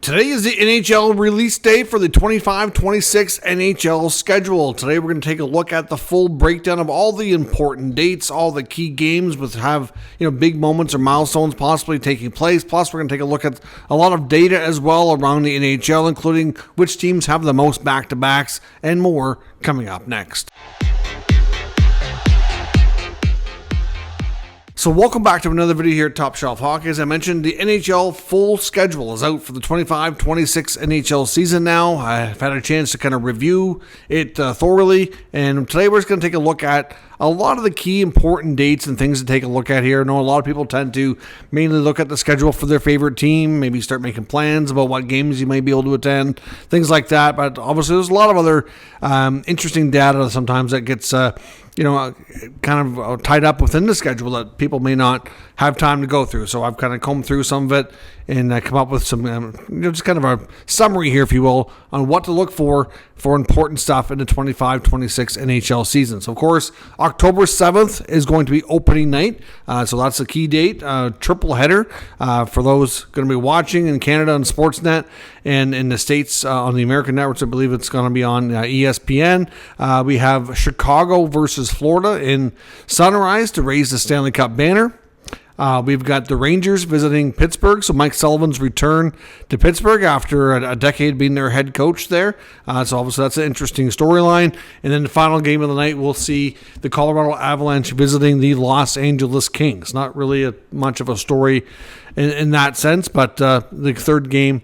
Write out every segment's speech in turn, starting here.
Today is the NHL release day for the 25-26 NHL schedule. Today we're going to take a look at the full breakdown of all the important dates, all the key games with big moments or milestones possibly taking place. Plus we're going to take a look at a lot of data as well around the NHL, including which teams have the most back-to-backs and more coming up next. So welcome back to another video here at Top Shelf Hockey. As I mentioned, the NHL full schedule is out for the 25-26 NHL season now. I've had a chance to kind of review it thoroughly, and today we're just going to take a look at a lot of the key important dates and things to take a look at here. I know a lot of people tend to mainly look at the schedule for their favorite team, maybe start making plans about what games you may be able to attend, things like that. But obviously there's a lot of other interesting data sometimes that gets kind of tied up within the schedule that people may not have time to go through. So I've kind of combed through some of it and come up with some, just kind of a summary here, if you will, on what to look for important stuff in the 25-26 NHL season. So, of course, October 7th is going to be opening night. So that's a key date, triple header for those going to be watching in Canada on Sportsnet and in the States on the American networks. I believe it's going to be on ESPN. We have Chicago versus Florida in Sunrise to raise the Stanley Cup banner. We've got the Rangers visiting Pittsburgh, so Mike Sullivan's return to Pittsburgh after a decade being their head coach there. So obviously that's an interesting storyline. And then the final game of the night, we'll see the Colorado Avalanche visiting the Los Angeles Kings. Not really much of a story in that sense, but the third game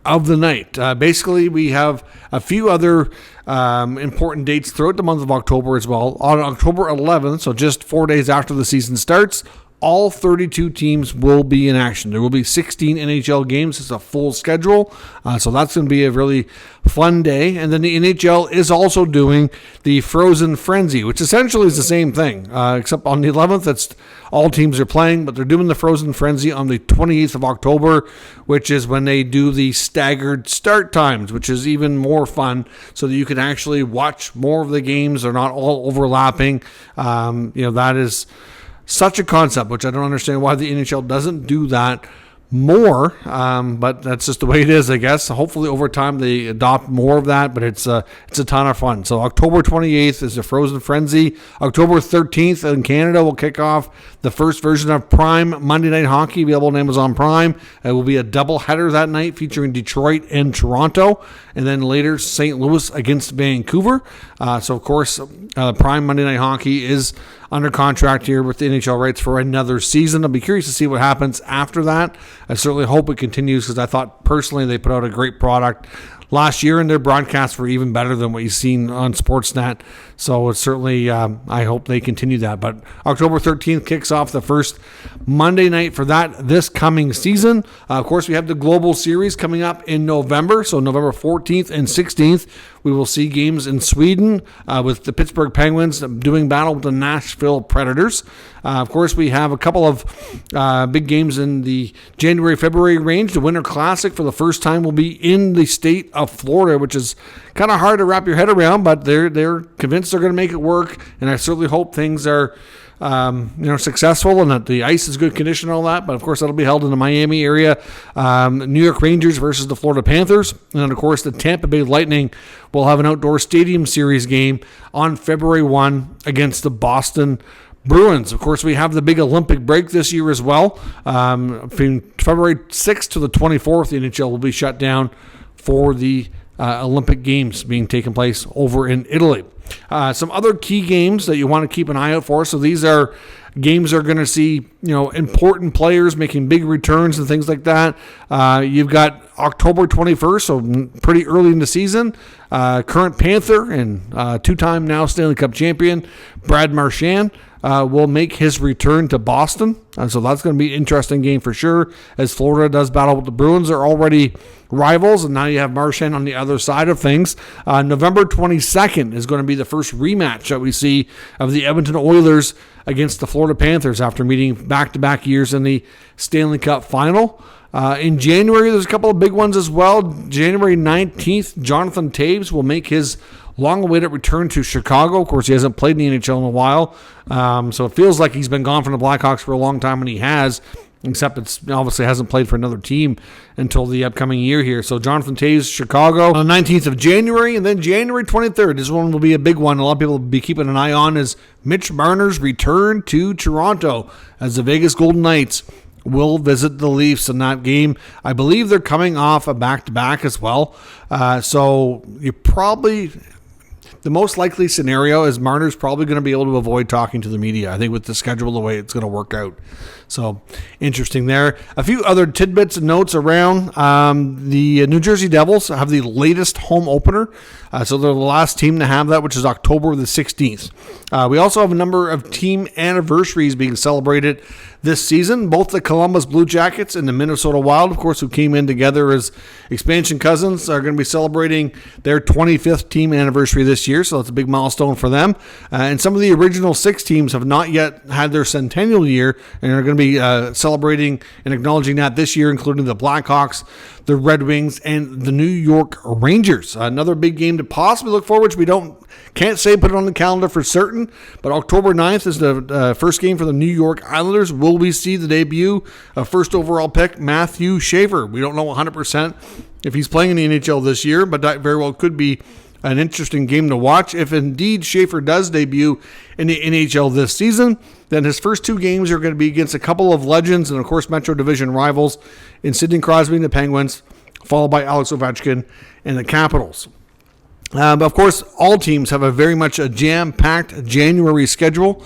of the night. Basically, we have a few other important dates throughout the month of October as well. On October 11th, so just 4 days after the season starts, all 32 teams will be in action. There will be 16 NHL games. It's a full schedule. So that's going to be a really fun day. And then the NHL is also doing the Frozen Frenzy, which essentially is the same thing, except on the 11th, it's all teams are playing, but they're doing the Frozen Frenzy on the 28th of October, which is when they do the staggered start times, which is even more fun so that you can actually watch more of the games. They're not all overlapping. That is such a concept, which I don't understand why the NHL doesn't do that more, but that's just the way it is, I guess. Hopefully over time they adopt more of that, but it's a ton of fun. So October 28th is the Frozen Frenzy. October 13th in Canada will kick off the first version of Prime Monday Night Hockey, available on Amazon Prime. It will be a doubleheader that night featuring Detroit and Toronto, and then later St. Louis against Vancouver. So of course, Prime Monday Night Hockey is under contract here with the NHL rights for another season. I'll be curious to see what happens after that. I certainly hope it continues because I thought personally they put out a great product last year and their broadcasts were even better than what you've seen on Sportsnet. So it's certainly, I hope they continue that. But October 13th kicks off the first Monday night for that this coming season. Of course, we have the Global Series coming up in November. So November 14th and 16th, we will see games in Sweden with the Pittsburgh Penguins doing battle with the Nashville Predators. Of course, we have a couple of big games in the January-February range. The Winter Classic for the first time will be in the state of Florida, which is kind of hard to wrap your head around, but they're convinced they're going to make it work, and I certainly hope things are successful and that the ice is good condition and all that. But of course, that'll be held in the Miami area. New York Rangers versus the Florida Panthers. And then of course, the Tampa Bay Lightning will have an outdoor stadium series game on February 1 against the Boston Bruins. Of course, we have the big Olympic break this year as well. From February 6th to the 24th, the NHL will be shut down for the Olympic Games being taken place over in Italy. Some other key games that you want to keep an eye out for. So these are games that are going to see, important players making big returns and things like that. You've got October 21st, so pretty early in the season. Current Panther and two-time now Stanley Cup champion Brad Marchand will make his return to Boston. So that's going to be an interesting game for sure, as Florida does battle with the Bruins. They're already rivals, and now you have Marchand on the other side of things. November 22nd is going to be the first rematch that we see of the Edmonton Oilers against the Florida Panthers after meeting back-to-back years in the Stanley Cup final. In January, there's a couple of big ones as well. January 19th, Jonathan Toews will make his long-awaited return to Chicago. Of course, he hasn't played in the NHL in a while, so it feels like he's been gone from the Blackhawks for a long time, and he has. except it's obviously hasn't played for another team until the upcoming year here. So Jonathan Toews, Chicago on the 19th of January, and then January 23rd. This one will be a big one. A lot of people will be keeping an eye on is Mitch Marner's return to Toronto as the Vegas Golden Knights will visit the Leafs in that game. I believe they're coming off a back-to-back as well. So you probably... The most likely scenario is Marner's probably going to be able to avoid talking to the media, I think, with the schedule, the way it's going to work out. So, interesting there. A few other tidbits and notes around. The New Jersey Devils have the latest home opener. So, they're the last team to have that, which is October the 16th. We also have a number of team anniversaries being celebrated this season. Both the Columbus Blue Jackets and the Minnesota Wild, of course, who came in together as expansion cousins, are going to be celebrating their 25th team anniversary this year. So that's a big milestone for them. And some of the original 6 teams have not yet had their centennial year and are going to be celebrating and acknowledging that this year, including the Blackhawks, the Red Wings, and the New York Rangers. Another big game to possibly look forward to. We can't say put it on the calendar for certain, but October 9th is the first game for the New York Islanders. Will we see the debut of first overall pick Matthew Shea? We don't know 100% if he's playing in the NHL this year, but that very well could be an interesting game to watch. If indeed Shea does debut in the NHL this season, then his first 2 games are going to be against a couple of legends and, of course, Metro Division rivals in Sidney Crosby and the Penguins, followed by Alex Ovechkin and the Capitals. But of course, all teams have a very much a jam-packed January schedule.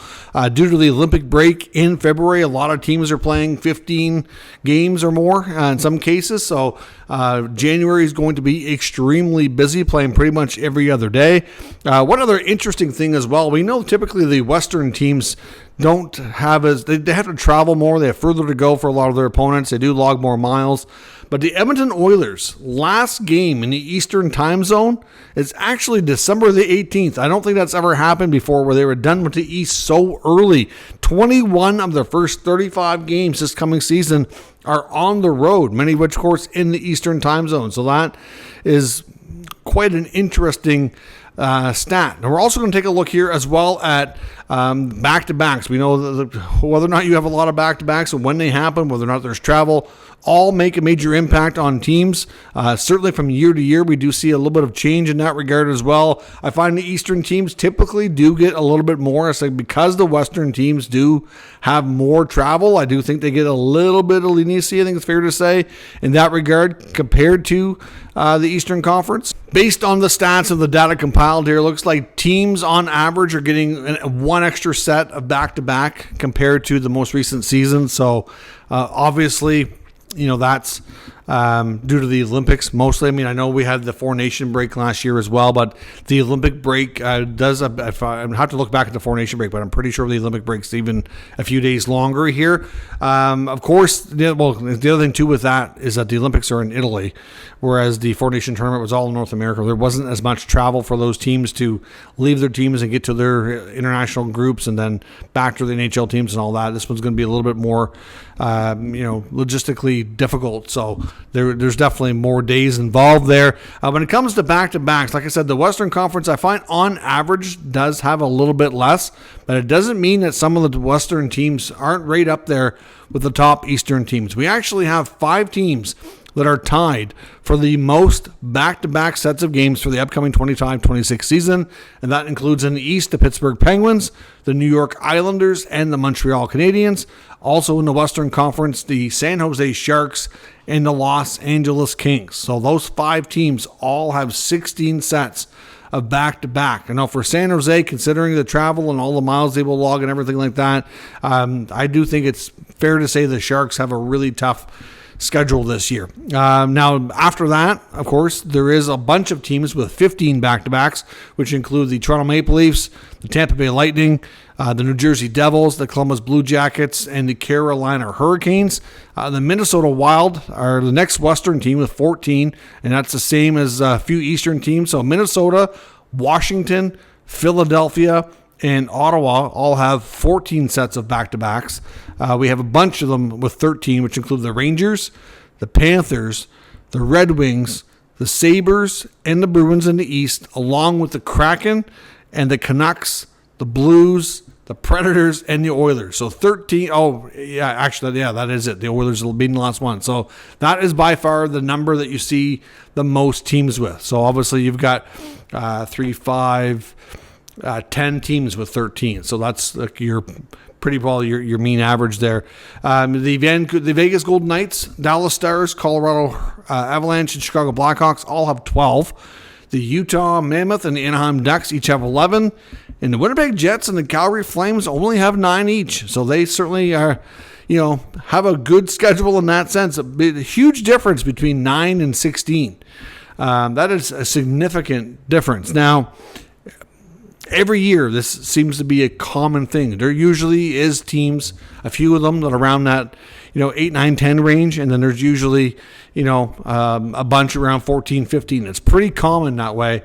Due to the Olympic break in February, a lot of teams are playing 15 games or more in some cases. So January is going to be extremely busy, playing pretty much every other day. One other interesting thing as well, we know typically the Western teams don't have they have to travel more. They have further to go for a lot of their opponents. They do log more miles. But the Edmonton Oilers' last game in the Eastern time zone is actually December the 18th. I don't think that's ever happened before where they were done with the East so early. 21 of their first 35 games this coming season are on the road, many of which, of course, in the Eastern time zone. So that is quite an interesting stat. And we're also going to take a look here as well at back-to-backs. We know that whether or not you have a lot of back-to-backs and when they happen, whether or not there's travel, all make a major impact on teams. Certainly from year to year, we do see a little bit of change in that regard as well. I find the Eastern teams typically do get a little bit more. It's like because the Western teams do have more travel, I do think they get a little bit of leniency, I think it's fair to say, in that regard compared to the Eastern Conference. Based on the stats of the data compiled here, it looks like teams on average are getting one extra set of back-to-back compared to the most recent season. So obviously, that's due to the Olympics mostly. I mean, I know we had the Four Nation break last year as well, but the Olympic break does, I have to look back at the Four Nation break, but I'm pretty sure the Olympic break's even a few days longer here. Of course, the other thing too with that is that the Olympics are in Italy, whereas the Four Nation tournament was all in North America. There wasn't as much travel for those teams to leave their teams and get to their international groups and then back to the NHL teams and all that. This one's going to be a little bit more, logistically difficult. So there's definitely more days involved there. When it comes to back-to-backs, like I said, the Western Conference, I find on average does have a little bit less, but it doesn't mean that some of the Western teams aren't right up there with the top Eastern teams. We actually have 5 teams that are tied for the most back-to-back sets of games for the upcoming 25-26 season, and that includes in the East the Pittsburgh Penguins, the New York Islanders, and the Montreal Canadiens. Also in the Western Conference, the San Jose Sharks and the Los Angeles Kings. So those 5 teams all have 16 sets of back-to-back. And now for San Jose, considering the travel and all the miles they will log and everything like that, I do think it's fair to say the Sharks have a really tough schedule this year. Now, after that, of course, there is a bunch of teams with 15 back-to-backs, which include the Toronto Maple Leafs, the Tampa Bay Lightning, the New Jersey Devils, the Columbus Blue Jackets, and the Carolina Hurricanes. The Minnesota Wild are the next Western team with 14, and that's the same as a few Eastern teams. So Minnesota, Washington, Philadelphia, and Ottawa all have 14 sets of back-to-backs. We have a bunch of them with 13, which include the Rangers, the Panthers, the Red Wings, the Sabres, and the Bruins in the East, along with the Kraken and the Canucks, the Blues, the Predators, and the Oilers. So 13. Oh, yeah, actually, yeah, that is it. The Oilers will be the last one. So that is by far the number that you see the most teams with. So obviously you've got 3, 5, 10 teams with 13. So that's like your pretty well your mean average there. The Vegas Golden Knights, Dallas Stars, Colorado Avalanche, and Chicago Blackhawks all have 12. The Utah Mammoth and the Anaheim Ducks each have 11. And the Winnipeg Jets and the Calgary Flames only have 9 each. So they certainly are, have a good schedule in that sense. A huge difference between 9 and 16. That is a significant difference. Now, every year, this seems to be a common thing. There usually is teams, a few of them that are around that, 8, 9, 10 range. And then there's usually, a bunch around 14, 15. It's pretty common that way.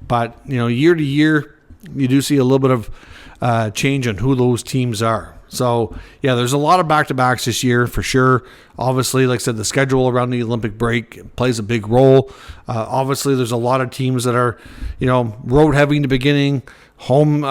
But, year to year, you do see a little bit of change on who those teams are. So, yeah, there's a lot of back-to-backs this year for sure. Obviously, like I said, the schedule around the Olympic break plays a big role. Obviously, there's a lot of teams that are, road heavy in the beginning, home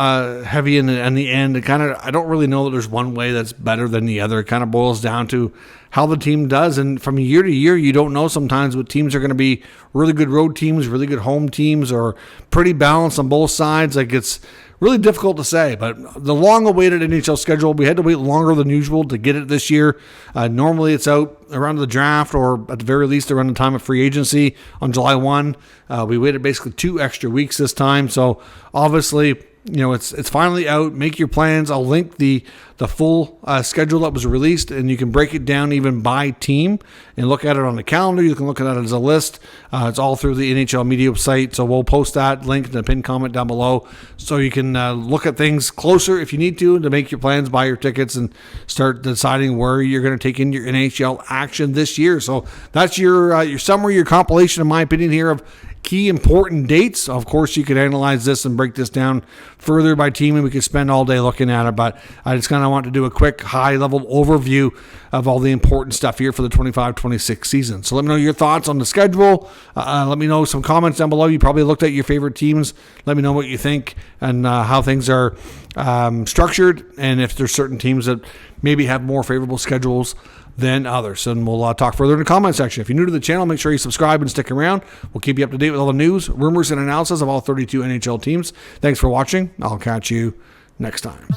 heavy in the end. I don't really know that there's one way that's better than the other. It kind of boils down to how the team does. And from year to year, you don't know sometimes what teams are going to be really good road teams, really good home teams, or pretty balanced on both sides. Like, it's really difficult to say, but the long-awaited NHL schedule, we had to wait longer than usual to get it this year. Normally it's out around the draft, or at the very least around the time of free agency on July 1. We waited basically 2 extra weeks this time, so obviously, it's finally out. Make your plans. I'll link the full schedule that was released, and you can break it down even by team and look at it on the calendar. You can look at it as a list. It's all through the NHL media site, so we'll post that link in the pinned comment down below, so you can look at things closer if you need to make your plans, buy your tickets, and start deciding where you're going to take in your NHL action this year. So that's your summary, your compilation, in my opinion, here of key important dates. Of course, you could analyze this and break this down further by team, and we could spend all day looking at it, but I just kind of want to do a quick high-level overview of all the important stuff here for the 25-26 season. So let me know your thoughts on the schedule. Let me know some comments down below. You probably looked at your favorite teams. Let me know what you think and how things are structured, and if there's certain teams that maybe have more favorable schedules than others. And we'll talk further in the comment section. If you're new to the channel, make sure you subscribe and stick around. We'll keep you up to date with all the news, rumors, and analysis of all 32 NHL teams. Thanks for watching. I'll catch you next time.